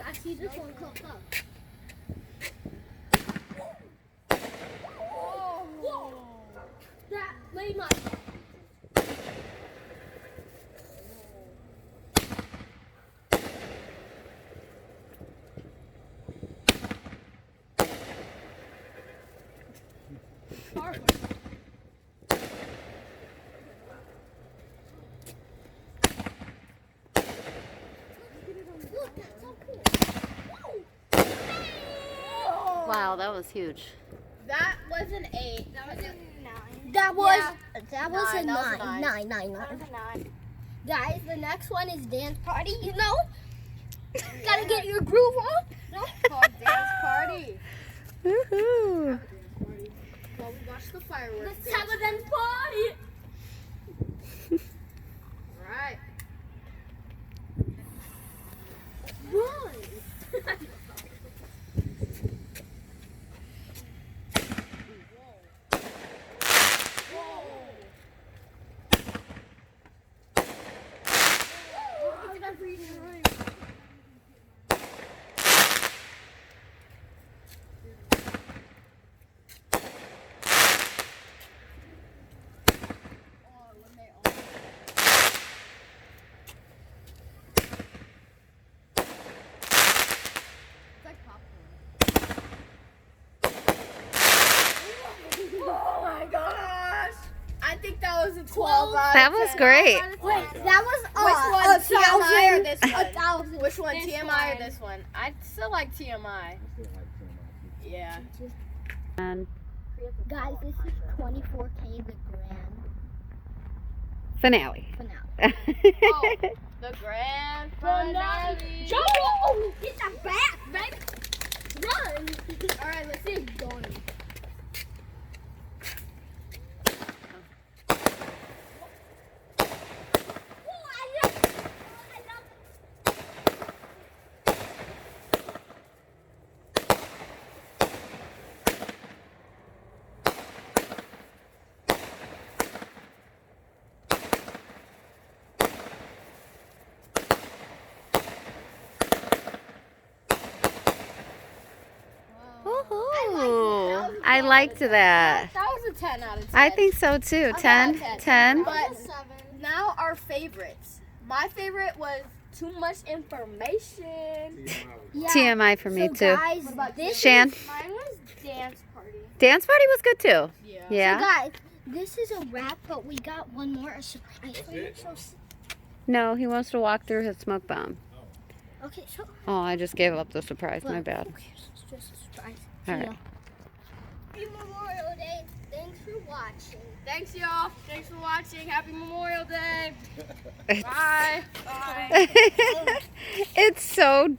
I see this one close up. Whoa! That made my. Look, that's so cool. Wow, that was huge. That was an 8. That was a 9. That was Yeah. that was a Nine, that was a 9. nine. 9. That was a 9. Guys, the next one is dance party. You know, gotta get your groove on. No? Called dance party. Woohoo! Well, we watched the fireworks. Let's have a dance party. Right. Run. Oh my gosh! I think that was a 12 out of That was 10. great. Wait, that was Which one, TMI or this A one? thousand. Which one, This TMI or one. this one? I still like TMI. Yeah. And Guys, this is 24K the grand finale. finale. Oh, the grand finale. Jump! Oh, get that back, baby. Run. All right, let's see if Donnie. Woohoo! I liked that. That was a 10 out of 10. I think so too. 10? 10? But now our favorites. My favorite was too much information. Yeah. TMI for me So too. guys, this Shan? Mine was dance party. Dance party was good too. Yeah. So Yeah? guys, this is a wrap, but we got one more a surprise for you. So, No, he wants to walk through his smoke bomb. okay, so Oh, I just gave up the surprise. My look, bad. okay, it's just a surprise. All See right. ya. Happy Memorial Day. Thanks for watching. Thanks, y'all. Thanks for watching. Happy Memorial Day. It's, Bye. Bye. it's so dumb.